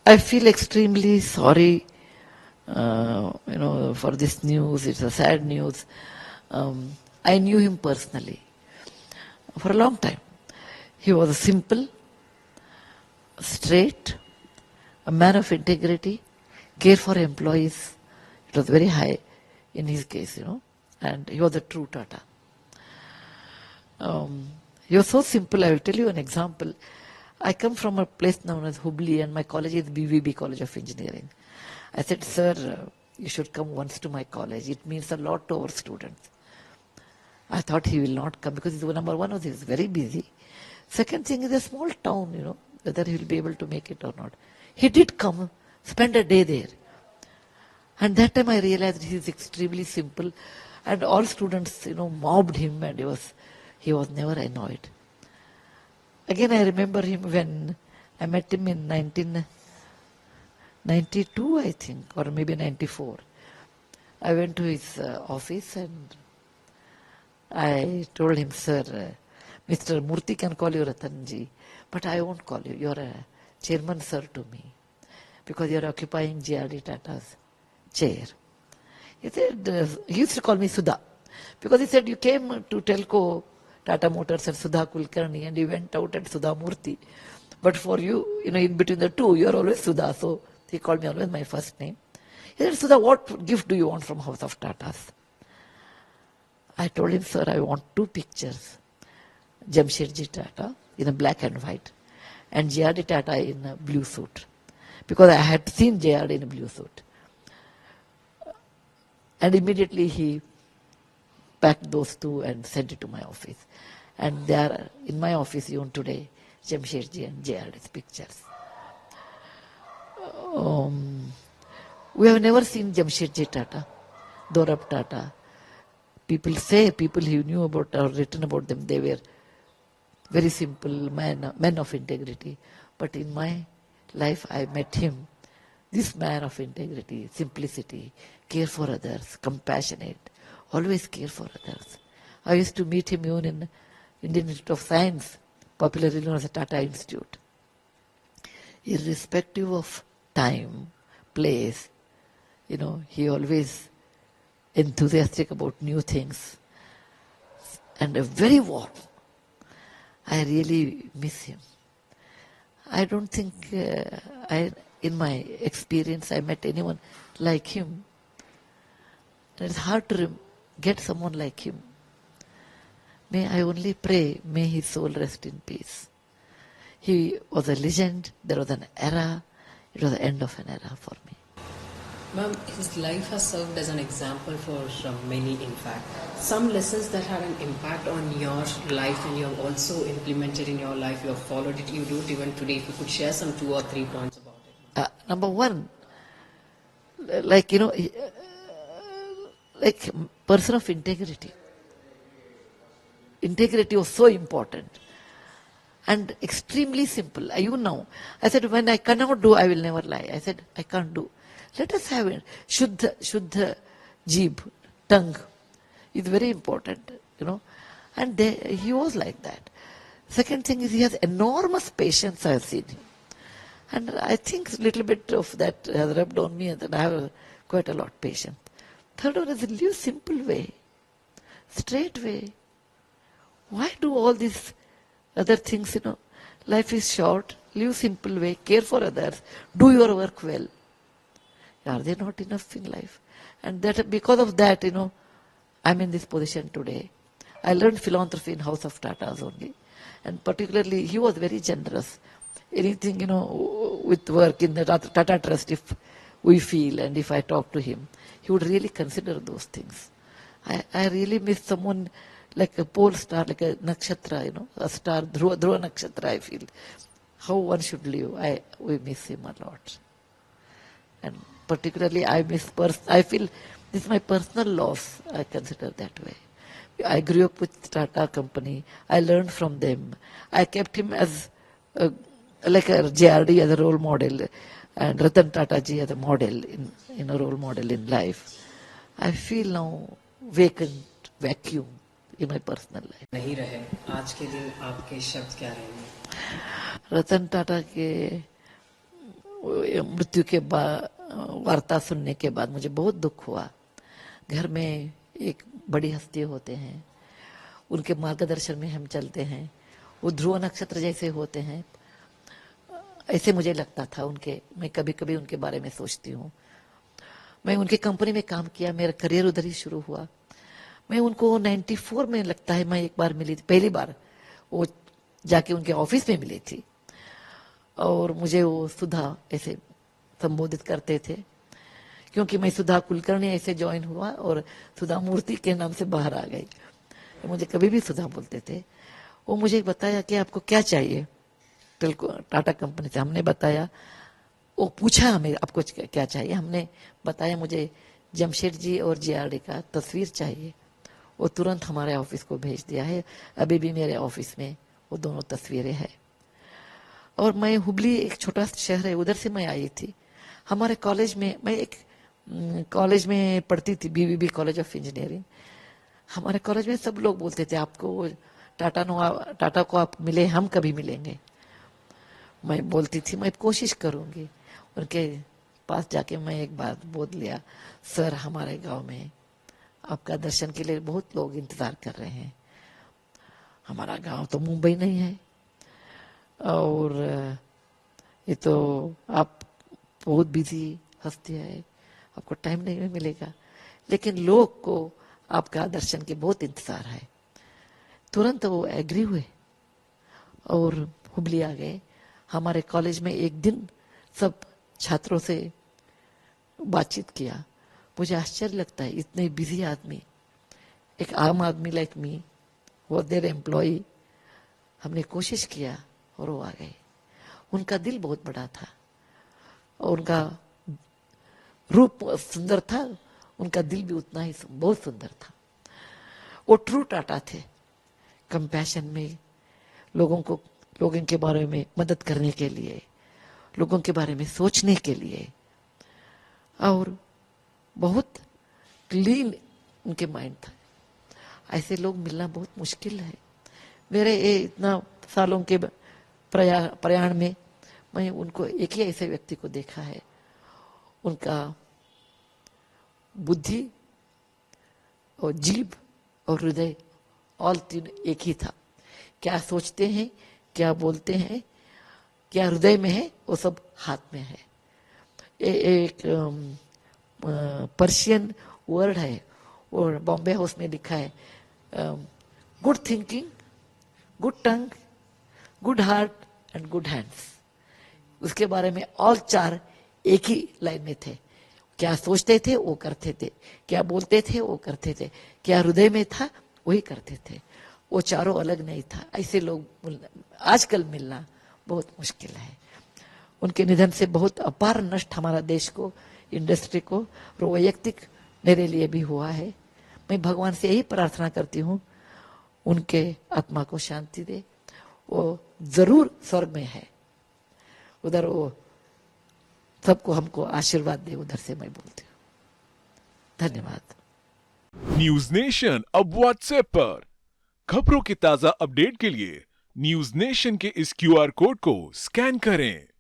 I feel extremely sorry, for this news. It's a sad news. I knew him personally for a long time. He was simple, straight, a man of integrity, care for employees. It was very high in his case, and he was a true Tata. He was so simple. I will tell you an example. I come from a place known as Hubli, and my college is BVB, College of Engineering. I said, sir, you should come once to my college. It means a lot to our students. I thought he will not come because number one was he was very busy. Second thing is a small town, whether he will be able to make it or not. He did come, spend a day there. And that time I realized he is extremely simple, and all students, mobbed him, and he was never annoyed. Again, I remember him when I met him in 1992, I think, or maybe 94. I went to his office and I told him, sir, Mr. Murthy can call you Ratanji, but I won't call you. You're a chairman, sir, to me, because you're occupying J.R.D. Tata's chair. He said, he used to call me Sudha, because he said, you came to Telco, Tata Motors and Sudha Kulkarni, and you went out at Sudha Murthy. But for you, in between the two, you're always Sudha. So he called me always my first name. He said, Sudha, what gift do you want from House of Tatas? I told him, sir, I want 2 pictures. Jamshedji Tata in a black and white, and J.R.D. Tata in a blue suit. Because I had seen J.R.D. in a blue suit. And immediately he packed those 2 and sent it to my office. And they are in my office even today, Jamshedji and J.R.D.'s pictures. We have never seen Jamshedji Tata, Dorab Tata. People who knew about or written about them, they were very simple men of integrity. But in my life, I met him, this man of integrity, simplicity, care for others, compassionate, always care for others. I used to meet him even in Indian Institute of Science, popularly known as the Tata Institute. Irrespective of time, place, he always enthusiastic about new things and a very warm. I really miss him. I don't think in my experience I met anyone like him. And it's hard to get someone like him. May I only pray, may his soul rest in peace. He was a legend. There was an era. It was the end of an era for me. Ma'am, his life has served as an example for many, in fact. Some lessons that had an impact on your life and you have also implemented in your life, you have followed it, you do it even today. If you could share some 2 or 3 points about it. Number one, like person of integrity. Integrity was so important and extremely simple. Even now, I said, when I cannot do, I will never lie. I said, I can't do. Let us have it. Shuddha jeeb, tongue is very important, And he was like that. Second thing is he has enormous patience, I have seen him. And I think a little bit of that has rubbed on me, and I have quite a lot of patience. Third one is live simple way, straight way. Why do all these other things, Life is short, live simple way, care for others, do your work well. Are they not enough in life? And that because of that, I'm in this position today. I learned philanthropy in House of Tatas only. And particularly, he was very generous. Anything, with work in the Tata Trust, if we feel and if I talk to him, he would really consider those things. I really miss someone like a pole star, like a nakshatra, a star, Dhruva nakshatra, I feel. How one should live. We miss him a lot. And particularly, I feel this is my personal loss, I consider that way. I grew up with Tata Company. I learned from them. I kept him as like a J.R.D. as a role model and Ratan Tata ji as a model, in a role model in life. I feel now vacuum in my personal life. नहीं रहे, आज के दिन आपके शब्द क्या रहेंगे? रतन टाटा के मृत्यु के बाद वार्ता सुनने के बाद मुझे बहुत दुख हुआ। घर में एक बड़ी हस्ती होते हैं, उनके मार्गदर्शन में हम चलते हैं, वो ध्रुव नक्षत्र जैसे होते हैं, ऐसे मुझे लगता था उनके। मैं कभी कभी उनके बारे में सोचती हूँ। मैं उनकी कंपनी में काम किया, मेरा करियर उधर ही शुरू हुआ। मैं उनको 94 में लगता है मैं एक बार मिली थी, पहली बार वो जाके उनके ऑफिस में मिली थी, और मुझे वो सुधा ऐसे संबोधित करते थे, क्योंकि मैं सुधा कुलकर्णी ऐसे ज्वाइन हुआ और सुधा मूर्ति के नाम से बाहर आ गई। मुझे कभी भी सुधा बोलते थे। वो मुझे बताया कि आपको क्या चाहिए टाटा कंपनी से। हमने बताया, वो पूछा हमें आपको क्या चाहिए, हमने बताया मुझे जमशेदजी और जीआरडी का तस्वीर चाहिए। वो तुरंत हमारे ऑफिस को भेज दिया है, अभी भी मेरे ऑफिस में वो दोनों तस्वीरें हैं। और मैं हुबली एक छोटा शहर है, उधर से मैं आई थी। हमारे कॉलेज में, मैं एक कॉलेज में पढ़ती थी, बीवीबी कॉलेज ऑफ इंजीनियरिंग। हमारे कॉलेज में सब लोग बोलते थे आपको टाटा को आप मिले, हम कभी मिलेंगे। मैं बोलती थी मैं कोशिश करूंगी। उनके पास जाके मैं एक बात बोल लिया, सर हमारे गांव में आपका दर्शन के लिए बहुत लोग इंतजार कर रहे हैं। हमारा गांव तो मुंबई नहीं है, और ये तो आप बहुत बिजी हस्ती है, आपको टाइम नहीं मिलेगा, लेकिन लोग को आपका दर्शन के बहुत इंतजार है। तुरंत वो एग्री हुए और हुबली आ गए। हमारे कॉलेज में एक दिन सब छात्रों से बातचीत किया। मुझे आश्चर्य लगता है, इतने बिजी आदमी, एक आम आदमी लाइक मी, वो देर एम्प्लॉय, हमने कोशिश किया और वो आ गए। उनका दिल बहुत बड़ा था और उनका रूप सुंदर था, उनका दिल भी उतना ही बहुत सुंदर था। वो ट्रू टाटा थे, कंपैशन में, लोगों के बारे में मदद करने के लिए, लोगों के बारे में सोचने के लिए, और बहुत क्लीन उनके माइंड था। ऐसे लोग मिलना बहुत मुश्किल है। मेरे ये इतना सालों के प्रयाण में मैं उनको एक ही ऐसे व्यक्ति को देखा है। उनका बुद्धि और जीभ और हृदय ऑल तीन एक ही था। क्या सोचते हैं, क्या बोलते हैं, क्या हृदय में है, वो सब हाथ में है। एक पर्शियन वर्ड है, और बॉम्बे हाउस में लिखा है, good thinking, good tongue, good heart and good hands. उसके बारे में ऑल चार एक ही लाइन में थे। क्या सोचते थे वो करते थे, क्या बोलते थे वो करते थे, क्या हृदय में था वही करते थे। वो चारों अलग नहीं था। ऐसे लोग आजकल मिलना बहुत मुश्किल है। उनके निधन से बहुत अपार नष्ट हमारा देश को, इंडस्ट्री को, और वैयक्तिक मेरे लिए भी हुआ है। मैं भगवान से यही प्रार्थना करती हूँ, उनके आत्मा को शांति दे। वो जरूर स्वर्ग में है, उधर वो सबको हमको आशीर्वाद दे, उधर से मैं बोलती हूँ। धन्यवाद। न्यूज नेशन अब व्हाट्सएप पर खबरों के ताजा अपडेट के लिए न्यूज नेशन के इस क्यूआर कोड को स्कैन करें